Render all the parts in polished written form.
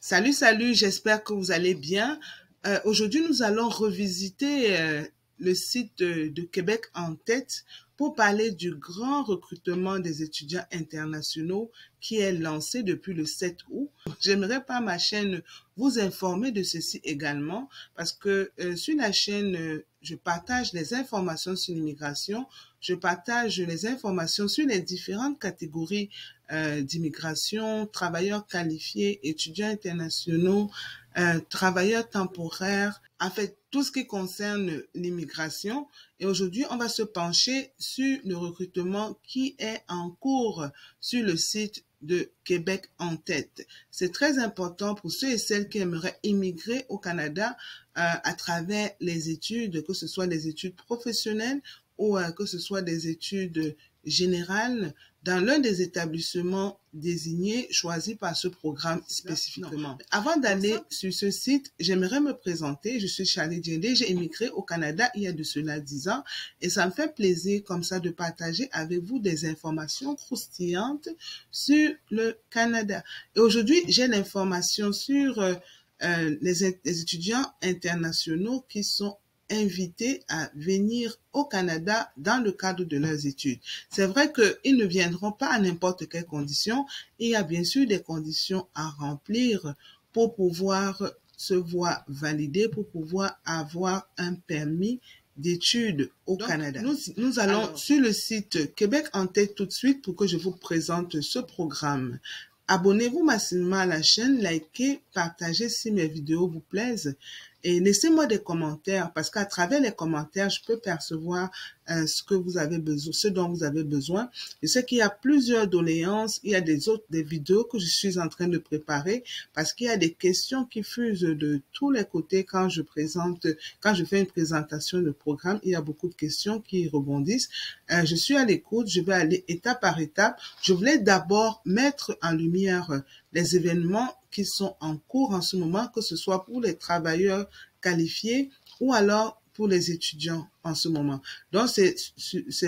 Salut, j'espère que vous allez bien. Aujourd'hui, nous allons revisiter le site de Québec en tête pour parler du grand recrutement des étudiants internationaux qui est lancé depuis le 7 août. J'aimerais par ma chaîne vous informer de ceci également parce que sur la chaîne, je partage les informations sur l'immigration, je partage les informations sur les différentes catégories d'immigration, travailleurs qualifiés, étudiants internationaux, travailleurs temporaires, en fait, tout ce qui concerne l'immigration. Et aujourd'hui, on va se pencher sur le recrutement qui est en cours sur le site de Québec en tête. C'est très important pour ceux et celles qui aimeraient immigrer au Canada à travers les études, que ce soit des études professionnelles ou que ce soit des études générales dans l'un des établissements désignés choisis par ce programme spécifiquement. Avant d'aller sur ce site, j'aimerais me présenter. Je suis Charlie Djendé. J'ai immigré au Canada il y a de cela 10 ans et ça me fait plaisir comme ça de partager avec vous des informations croustillantes sur le Canada. Et aujourd'hui, j'ai l'information sur les étudiants internationaux qui sont invités à venir au Canada dans le cadre de leurs études. C'est vrai qu'ils ne viendront pas à n'importe quelles conditions. Il y a bien sûr des conditions à remplir pour pouvoir se voir valider, pour pouvoir avoir un permis d'études au Canada. Nous allons sur le site Québec en tête tout de suite pour que je vous présente ce programme. Abonnez-vous massivement à la chaîne, likez, partagez si mes vidéos vous plaisent et laissez-moi des commentaires parce qu'à travers les commentaires, je peux percevoir ce que vous avez besoin, ce dont vous avez besoin. Je sais qu'il y a plusieurs doléances, il y a des vidéos que je suis en train de préparer parce qu'il y a des questions qui fusent de tous les côtés quand je fais une présentation de programme, il y a beaucoup de questions qui rebondissent. Je suis à l'écoute, je vais aller étape par étape. Je voulais d'abord mettre en lumière les événements qui sont en cours en ce moment, que ce soit pour les travailleurs qualifiés ou alors pour les étudiants en ce moment. Donc, c'est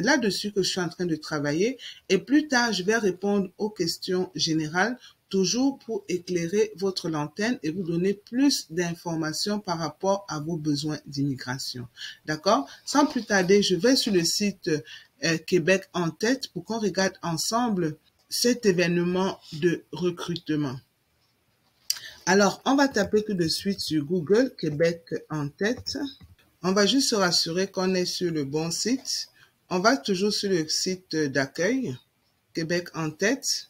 là-dessus que je suis en train de travailler et plus tard, je vais répondre aux questions générales, toujours pour éclairer votre lanterne et vous donner plus d'informations par rapport à vos besoins d'immigration. D'accord? Sans plus tarder, je vais sur le site Québec en tête pour qu'on regarde ensemble cet événement de recrutement. Alors, on va taper tout de suite sur Google, Québec en tête. On va juste se rassurer qu'on est sur le bon site. On va toujours sur le site d'accueil, Québec en tête.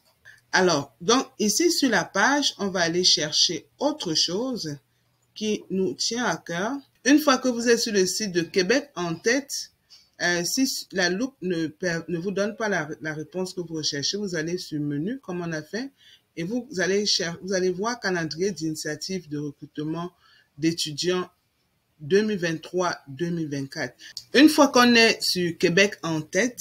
Alors, donc ici sur la page, on va aller chercher autre chose qui nous tient à cœur. Une fois que vous êtes sur le site de Québec en tête, si la loupe ne vous donne pas la réponse que vous recherchez, vous allez sur menu, comme on a fait, et vous allez voir calendrier d'initiative de recrutement d'étudiants 2023-2024. Une fois qu'on est sur Québec en tête,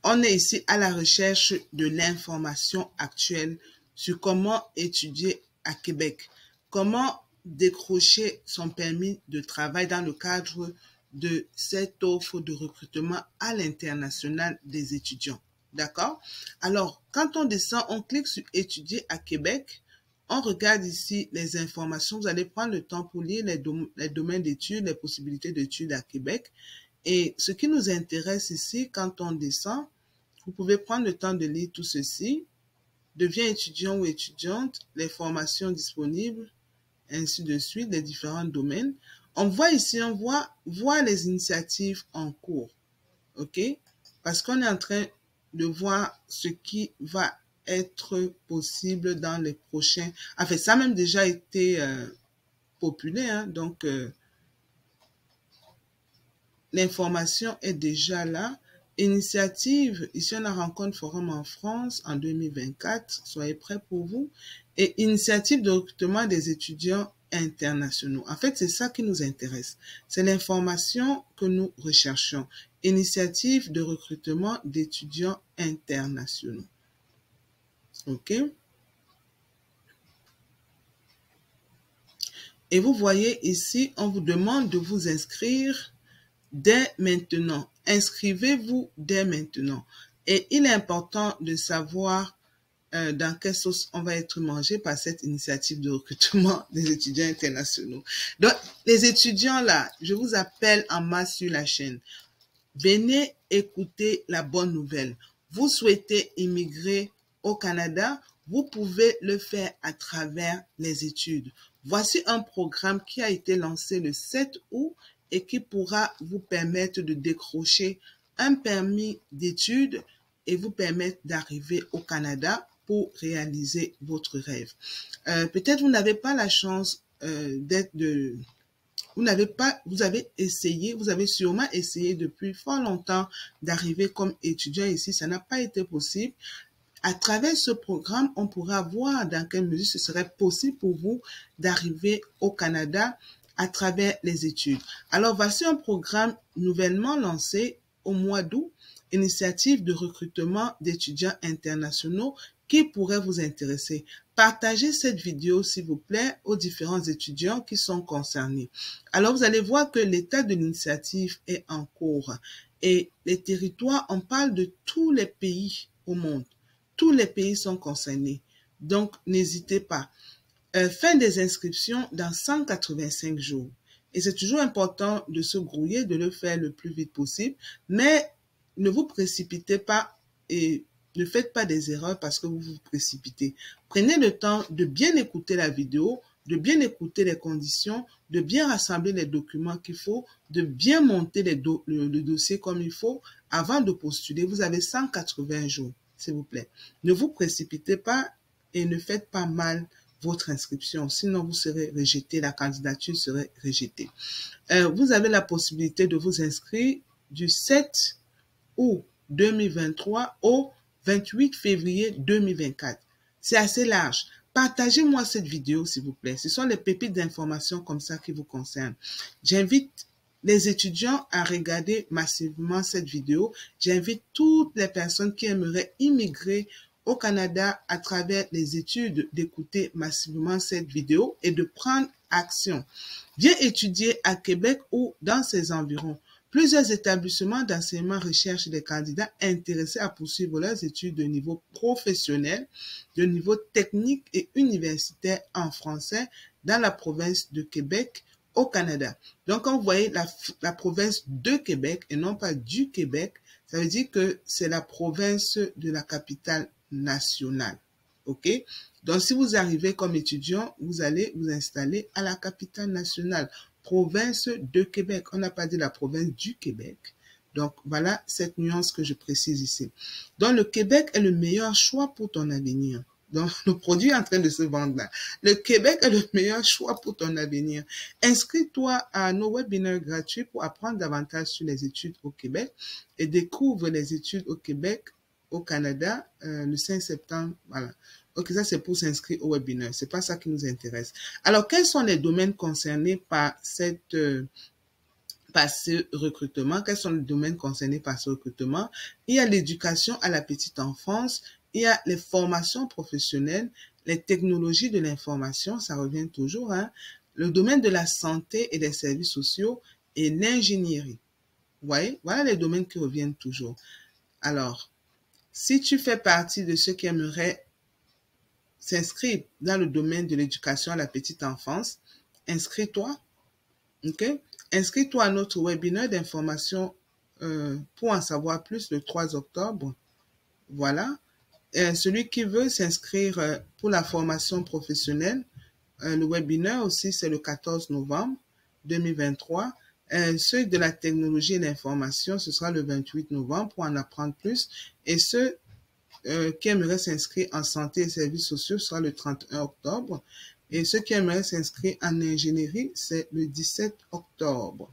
on est ici à la recherche de l'information actuelle sur comment étudier à Québec, comment décrocher son permis de travail dans le cadre de cette offre de recrutement à l'international des étudiants. D'accord? Alors, quand on descend, on clique sur étudier à Québec. On regarde ici les informations. Vous allez prendre le temps pour lire les domaines d'études, les possibilités d'études à Québec. Et ce qui nous intéresse ici, quand on descend, vous pouvez prendre le temps de lire tout ceci. Deviens étudiant ou étudiante, les formations disponibles, ainsi de suite, les différents domaines. On voit ici, on voit les initiatives en cours. OK? Parce qu'on est en train de voir ce qui va être possible dans les prochains. En fait, ça a même déjà été populé, hein, donc l'information est déjà là. Initiative, ici on a rencontre forum en France en 2024, soyez prêts pour vous. Et initiative de recrutement des étudiants internationaux. En fait, c'est ça qui nous intéresse. C'est l'information que nous recherchons. Initiative de recrutement d'étudiants internationaux. OK? Et vous voyez ici, on vous demande de vous inscrire dès maintenant. Inscrivez-vous dès maintenant. Et il est important de savoir dans quelle sauce on va être mangé par cette initiative de recrutement des étudiants internationaux. Donc, les étudiants là, je vous appelle en masse sur la chaîne. Venez écouter la bonne nouvelle. Vous souhaitez immigrer au Canada, vous pouvez le faire à travers les études. Voici un programme qui a été lancé le 7 août et qui pourra vous permettre de décrocher un permis d'études et vous permettre d'arriver au Canada pour réaliser votre rêve. Peut-être vous n'avez pas la chance vous avez sûrement essayé depuis fort longtemps d'arriver comme étudiant ici, ça n'a pas été possible. À travers ce programme, on pourra voir dans quelle mesure ce serait possible pour vous d'arriver au Canada à travers les études. Alors, voici un programme nouvellement lancé au mois d'août, initiative de recrutement d'étudiants internationaux qui pourrait vous intéresser. Partagez cette vidéo, s'il vous plaît, aux différents étudiants qui sont concernés. Alors, vous allez voir que l'état de l'initiative est en cours. Et les territoires, on parle de tous les pays au monde. Tous les pays sont concernés. Donc, n'hésitez pas. Fin des inscriptions dans 185 jours. Et c'est toujours important de se grouiller, de le faire le plus vite possible. Mais ne vous précipitez pas et ne faites pas des erreurs parce que vous vous précipitez. Prenez le temps de bien écouter la vidéo, de bien écouter les conditions, de bien rassembler les documents qu'il faut, de bien monter le dossier comme il faut avant de postuler. Vous avez 180 jours, s'il vous plaît. Ne vous précipitez pas et ne faites pas mal votre inscription, sinon vous serez rejeté, la candidature serait rejetée. Vous avez la possibilité de vous inscrire du 7 août 2023 au 28 février 2024. C'est assez large. Partagez-moi cette vidéo, s'il vous plaît. Ce sont les pépites d'informations comme ça qui vous concernent. J'invite les étudiants à regarder massivement cette vidéo. J'invite toutes les personnes qui aimeraient immigrer au Canada à travers les études d'écouter massivement cette vidéo et de prendre action. Viens étudier à Québec ou dans ses environs. Plusieurs établissements d'enseignement recherchent des candidats intéressés à poursuivre leurs études de niveau professionnel, de niveau technique et universitaire en français dans la province de Québec au Canada. Donc, quand vous voyez la province de Québec et non pas du Québec, ça veut dire que c'est la province de la capitale nationale. OK? Donc, si vous arrivez comme étudiant, vous allez vous installer à la capitale nationale, province de Québec. On n'a pas dit la province du Québec. Donc, voilà cette nuance que je précise ici. Donc, le Québec est le meilleur choix pour ton avenir. Donc, le produit est en train de se vendre là. Le Québec est le meilleur choix pour ton avenir. Inscris-toi à nos webinaires gratuits pour apprendre davantage sur les études au Québec et découvre les études au Québec, au Canada, le 5 septembre. Voilà. Ok, ça c'est pour s'inscrire au webinaire. C'est pas ça qui nous intéresse. Alors, quels sont les domaines concernés par ce recrutement? Quels sont les domaines concernés par ce recrutement? Il y a l'éducation à la petite enfance, il y a les formations professionnelles, les technologies de l'information, ça revient toujours, hein, le domaine de la santé et des services sociaux et l'ingénierie. Vous voyez, voilà les domaines qui reviennent toujours. Alors, si tu fais partie de ceux qui aimeraient s'inscrire dans le domaine de l'éducation à la petite enfance, inscris-toi. OK? Inscris-toi à notre webinaire d'information pour en savoir plus le 3 octobre. Voilà. Celui qui veut s'inscrire pour la formation professionnelle, le webinaire aussi, c'est le 14 novembre 2023. Ceux de la technologie et l'information, ce sera le 28 novembre pour en apprendre plus. Et ceux qui aimeraient s'inscrire en santé et services sociaux sera le 31 octobre. Et ceux qui aimeraient s'inscrire en ingénierie, c'est le 17 octobre.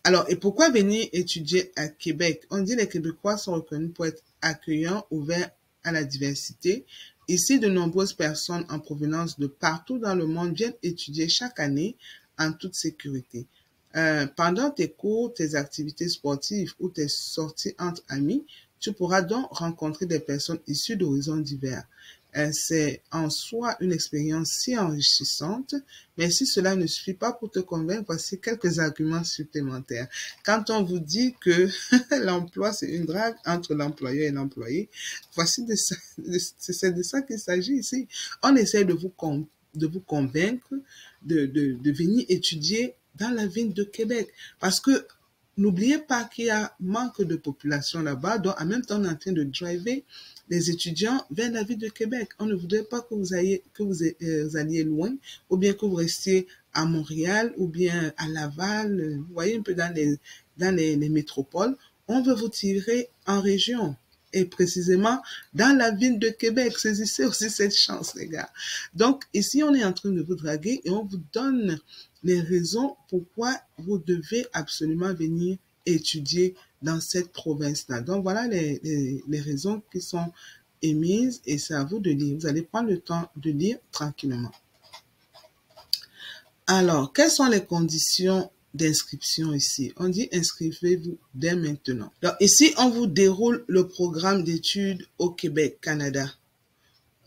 Alors, et pourquoi venir étudier à Québec? On dit que les Québécois sont reconnus pour être accueillants, ouverts à la diversité. Ici, de nombreuses personnes en provenance de partout dans le monde viennent étudier chaque année en toute sécurité. Pendant tes cours, tes activités sportives ou tes sorties entre amis, tu pourras donc rencontrer des personnes issues d'horizons divers. C'est en soi une expérience si enrichissante, mais si cela ne suffit pas pour te convaincre, voici quelques arguments supplémentaires. Quand on vous dit que l'emploi, c'est une drague entre l'employeur et l'employé, voici c'est de ça qu'il s'agit ici. On essaie de vous convaincre de venir étudier dans la ville de Québec. Parce que n'oubliez pas qu'il y a manque de population là-bas, donc en même temps, on est en train de driver les étudiants vers la ville de Québec. On ne voudrait pas que vous alliez loin, ou bien que vous restiez à Montréal, ou bien à Laval, vous voyez un peu dans les métropoles. On veut vous tirer en région. Et précisément dans la ville de Québec. Saisissez aussi cette chance, les gars. Donc, ici, on est en train de vous draguer et on vous donne les raisons pourquoi vous devez absolument venir étudier dans cette province-là. Donc, voilà les raisons qui sont émises et c'est à vous de lire. Vous allez prendre le temps de lire tranquillement. Alors, quelles sont les conditions d'inscription ici? On dit inscrivez-vous dès maintenant. Donc ici, on vous déroule le programme d'études au Québec, Canada.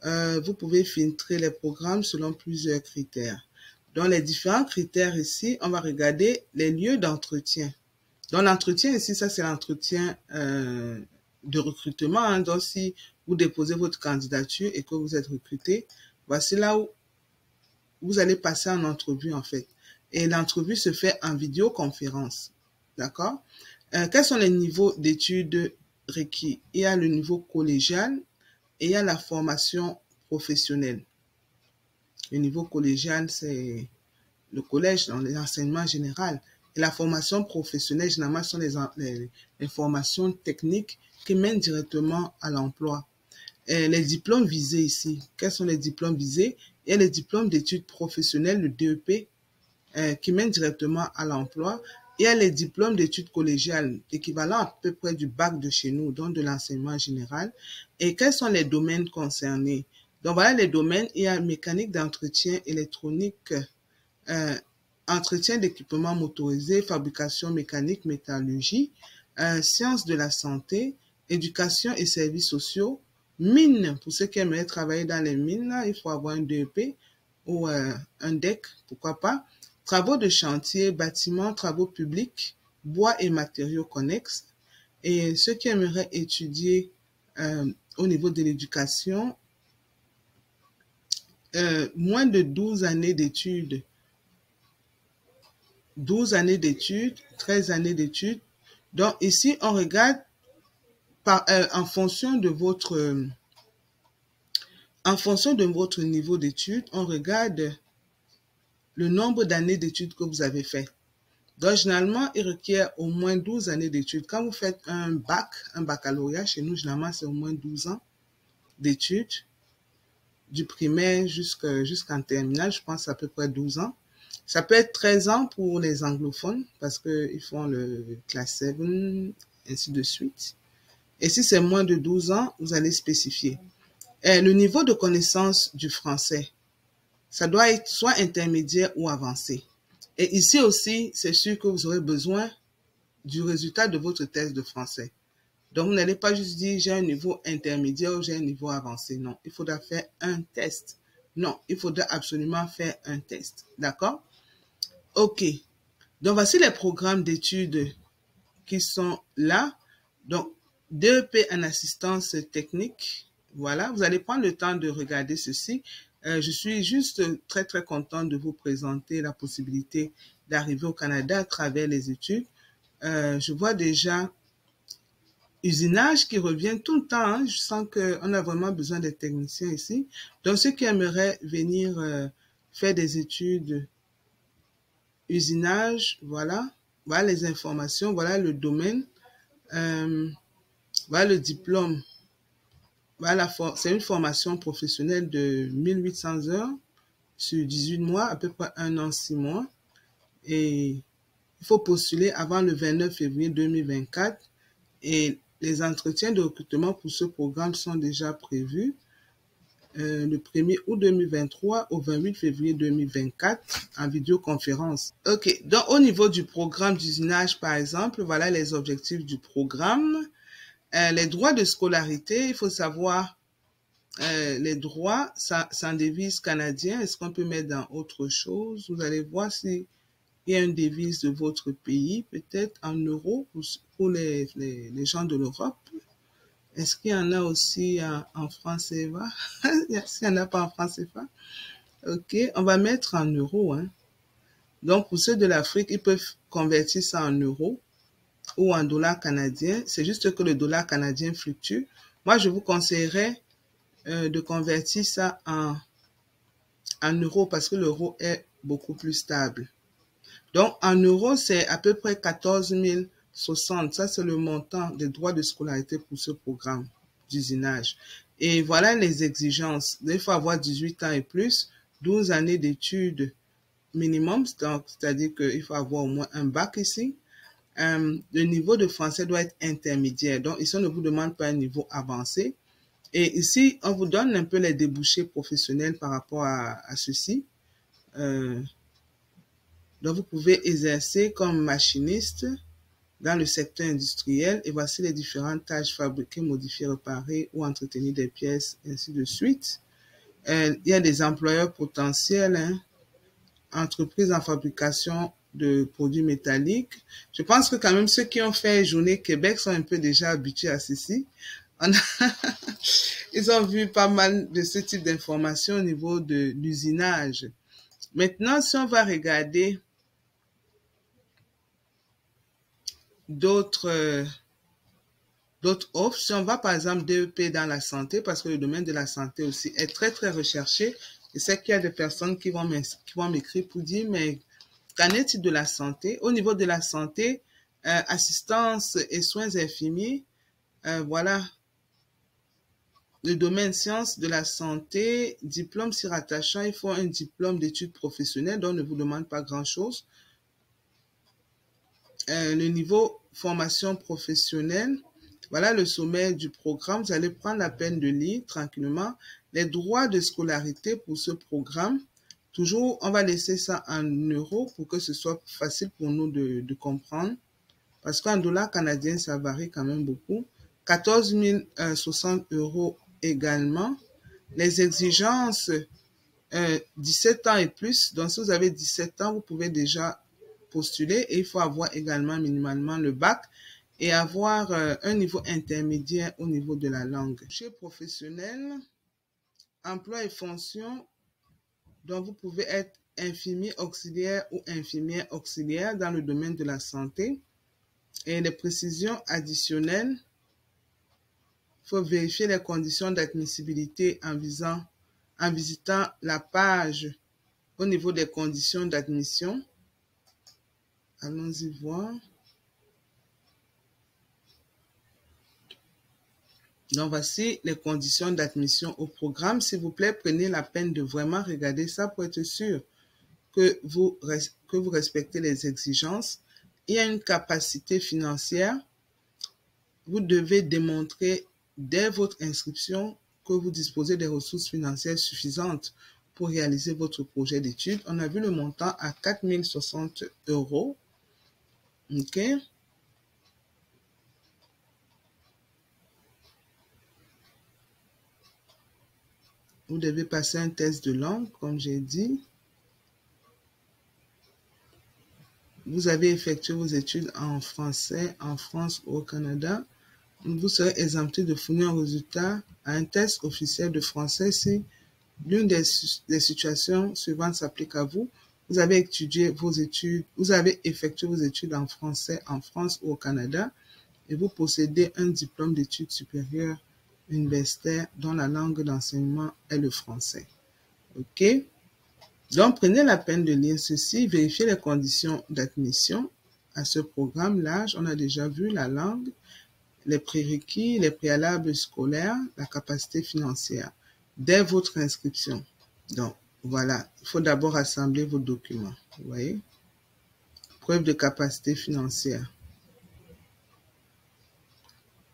Vous pouvez filtrer les programmes selon plusieurs critères. Dans les différents critères ici, on va regarder les lieux d'entretien. Dans l'entretien ici, ça c'est l'entretien de recrutement. Hein. Donc si vous déposez votre candidature et que vous êtes recruté, voici là où vous allez passer en entrevue en fait. Et l'entrevue se fait en vidéoconférence. D'accord? Quels sont les niveaux d'études requis? Il y a le niveau collégial et il y a la formation professionnelle. Le niveau collégial, c'est le collège, dans l'enseignement général. Et la formation professionnelle, généralement, sont les formations techniques qui mènent directement à l'emploi. Les diplômes visés ici. Quels sont les diplômes visés? Il y a les diplômes d'études professionnelles, le DEP, qui mènent directement à l'emploi. Il y a les diplômes d'études collégiales, équivalent à peu près du bac de chez nous, donc de l'enseignement général. Et quels sont les domaines concernés? Donc voilà les domaines. Il y a mécanique d'entretien électronique, entretien d'équipements motorisés, fabrication mécanique, métallurgie, sciences de la santé, éducation et services sociaux, mines, pour ceux qui aimeraient travailler dans les mines, là, il faut avoir un DEP ou un DEC, pourquoi pas. Travaux de chantier, bâtiments, travaux publics, bois et matériaux connexes. Et ceux qui aimeraient étudier au niveau de l'éducation, moins de 12 années d'études, 12 années d'études, 13 années d'études. Donc ici, on regarde en fonction de votre niveau d'études, on regarde le nombre d'années d'études que vous avez fait. Donc, généralement, il requiert au moins 12 années d'études. Quand vous faites un baccalauréat, chez nous, généralement, c'est au moins 12 ans d'études, du primaire jusqu'en terminale, je pense à peu près 12 ans. Ça peut être 13 ans pour les anglophones, parce qu'ils font le class 7, ainsi de suite. Et si c'est moins de 12 ans, vous allez spécifier. Et le niveau de connaissance du français, ça doit être soit intermédiaire ou avancé. Et ici aussi, c'est sûr que vous aurez besoin du résultat de votre test de français. Donc, vous n'allez pas juste dire j'ai un niveau intermédiaire ou j'ai un niveau avancé. Non, il faudra faire un test. Non, il faudra absolument faire un test. D'accord? OK. Donc, voici les programmes d'études qui sont là. Donc, DEP en assistance technique. Voilà, vous allez prendre le temps de regarder ceci. Je suis juste très, très contente de vous présenter la possibilité d'arriver au Canada à travers les études. Je vois déjà usinage qui revient tout le temps. Hein. Je sens qu'on a vraiment besoin des techniciens ici. Donc, ceux qui aimeraient venir faire des études usinage, voilà. Voilà les informations, voilà le domaine. Voilà le diplôme. Voilà, c'est une formation professionnelle de 1800 heures sur 18 mois, à peu près 1 an, 6 mois. Et il faut postuler avant le 29 février 2024. Et les entretiens de recrutement pour ce programme sont déjà prévus le 1er août 2023 au 28 février 2024 en vidéoconférence. OK, donc au niveau du programme d'usinage, par exemple, voilà les objectifs du programme. Les droits de scolarité, il faut savoir les droits, ça, c'est en devise canadienne. Est-ce qu'on peut mettre dans autre chose? Vous allez voir s'il y a une devise de votre pays, peut-être en euros pour les gens de l'Europe. Est-ce qu'il y en a aussi en francs CFA? S'il n'y en a pas en francs CFA. OK, on va mettre en euros. Hein. Donc, pour ceux de l'Afrique, ils peuvent convertir ça en euros ou en dollars canadiens. C'est juste que le dollar canadien fluctue. Moi, je vous conseillerais de convertir ça en euros parce que l'euro est beaucoup plus stable. Donc, en euros, c'est à peu près 14 060. Ça, c'est le montant des droits de scolarité pour ce programme d'usinage. Et voilà les exigences. Il faut avoir 18 ans et plus, 12 années d'études minimum, c'est-à-dire qu'il faut avoir au moins un bac ici. Le niveau de français doit être intermédiaire. Donc, ici, on ne vous demande pas un niveau avancé. Et ici, on vous donne un peu les débouchés professionnels par rapport à ceci. Donc, vous pouvez exercer comme machiniste dans le secteur industriel et voici les différentes tâches: fabriquer, modifier, réparer ou entretenir des pièces, ainsi de suite. Il y a des employeurs potentiels, hein, entreprises en fabrication de produits métalliques. Je pense que quand même ceux qui ont fait Journée Québec sont un peu déjà habitués à ceci. Ils ont vu pas mal de ce type d'informations au niveau de l'usinage. Maintenant, si on va regarder d'autres offres, si on va par exemple DEP dans la santé, parce que le domaine de la santé aussi est très très recherché, je sais qu'il y a des personnes qui vont m'écrire pour dire, mais qu'en est-il de la santé? Au niveau de la santé, assistance et soins infirmiers, voilà, le domaine sciences de la santé, diplôme s'y rattachant, il faut un diplôme d'études professionnelles, dont on ne vous demande pas grand-chose. Le niveau formation professionnelle, voilà le sommet du programme. Vous allez prendre la peine de lire tranquillement les droits de scolarité pour ce programme. Toujours, on va laisser ça en euros pour que ce soit facile pour nous de comprendre. Parce qu'en dollars canadiens, ça varie quand même beaucoup. 14 060 euros également. Les exigences, 17 ans et plus. Donc, si vous avez 17 ans, vous pouvez déjà postuler et il faut avoir également minimalement le bac et avoir un niveau intermédiaire au niveau de la langue. Chez professionnel, emploi et fonction, donc vous pouvez être infirmier auxiliaire ou infirmière auxiliaire dans le domaine de la santé. Et les précisions additionnelles, il faut vérifier les conditions d'admissibilité en visitant la page au niveau des conditions d'admission. Allons-y voir. Donc, voici les conditions d'admission au programme. S'il vous plaît, prenez la peine de vraiment regarder ça pour être sûr que vous respectez les exigences. Il y a une capacité financière. Vous devez démontrer dès votre inscription que vous disposez des ressources financières suffisantes pour réaliser votre projet d'études. On a vu le montant à 4 060 euros. OK? Vous devez passer un test de langue, comme j'ai dit. Vous avez effectué vos études en français en France ou au Canada. Vous serez exempté de fournir un résultat à un test officiel de français si l'une des situations suivantes s'applique à vous. Vous avez étudié vos études, vous avez effectué vos études en français en France ou au Canada et vous possédez un diplôme d'études supérieures universitaires dont la langue d'enseignement est le français. OK? Donc, prenez la peine de lire ceci, vérifiez les conditions d'admission à ce programme. L'âge, on a déjà vu la langue, les prérequis, les préalables scolaires, la capacité financière dès votre inscription. Donc, voilà, il faut d'abord assembler vos documents. Vous voyez? Preuve de capacité financière.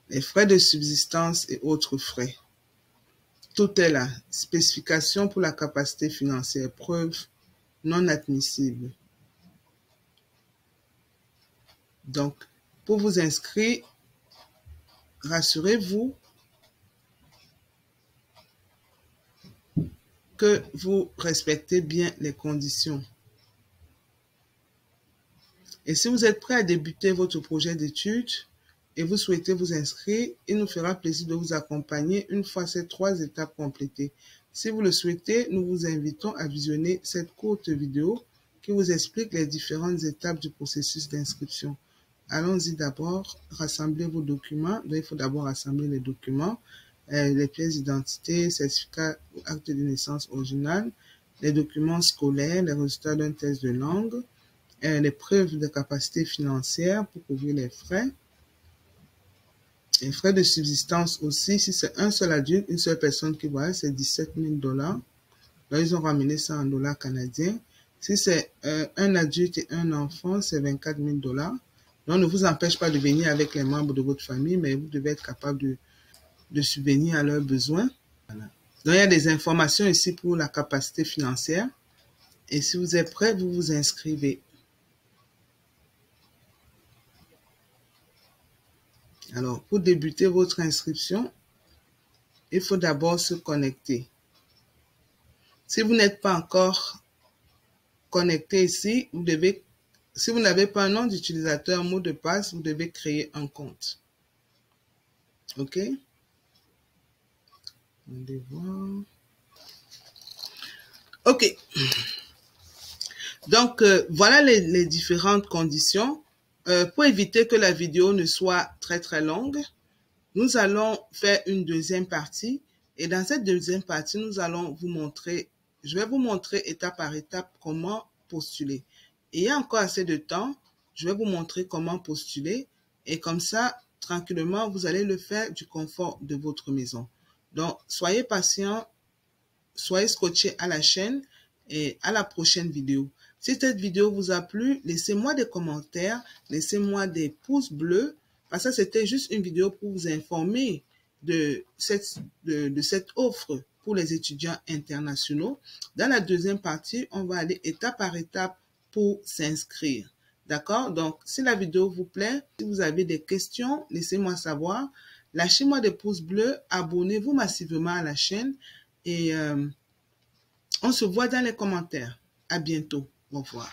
Les frais de subsistance et autres frais. Tout est là. Spécification pour la capacité financière. Preuve non admissible. Donc, pour vous inscrire, rassurez-vous, que vous respectez bien les conditions. Et si vous êtes prêt à débuter votre projet d'études et vous souhaitez vous inscrire, il nous fera plaisir de vous accompagner une fois ces 3 étapes complétées. Si vous le souhaitez, nous vous invitons à visionner cette courte vidéo qui vous explique les différentes étapes du processus d'inscription. Allons-y d'abord, rassembler vos documents. Donc, il faut d'abord rassembler les documents, les pièces d'identité, certificat ou acte de naissance original, les documents scolaires, les résultats d'un test de langue, les preuves de capacité financière pour couvrir les frais de subsistance aussi. Si c'est un seul adulte, une seule personne qui voyage, c'est 17 000 $. Là, ils ont ramené ça en dollars canadiens. Si c'est un adulte et un enfant, c'est 24 000 $. Donc, ne vous empêche pas de venir avec les membres de votre famille, mais vous devez être capable de subvenir à leurs besoins. Voilà. Donc, il y a des informations ici pour la capacité financière. Et si vous êtes prêt, vous vous inscrivez. Alors, pour débuter votre inscription, il faut d'abord se connecter. Si vous n'êtes pas encore connecté ici, si vous n'avez pas un nom d'utilisateur, mot de passe, vous devez créer un compte. OK? On va voir. OK. Donc, voilà les différentes conditions. Pour éviter que la vidéo ne soit très très longue, nous allons faire une deuxième partie. Et dans cette deuxième partie, nous allons vous montrer, je vais vous montrer étape par étape comment postuler. Et il y a encore assez de temps, je vais vous montrer comment postuler. Et comme ça, tranquillement, vous allez le faire du confort de votre maison. Donc, soyez patient, soyez scotché à la chaîne et à la prochaine vidéo. Si cette vidéo vous a plu, laissez-moi des commentaires, laissez-moi des pouces bleus, parce que c'était juste une vidéo pour vous informer de cette offre pour les étudiants internationaux. Dans la deuxième partie, on va aller étape par étape pour s'inscrire. D'accord? Donc, si la vidéo vous plaît, si vous avez des questions, laissez-moi savoir. Lâchez-moi des pouces bleus, abonnez-vous massivement à la chaîne et on se voit dans les commentaires. À bientôt. Au revoir.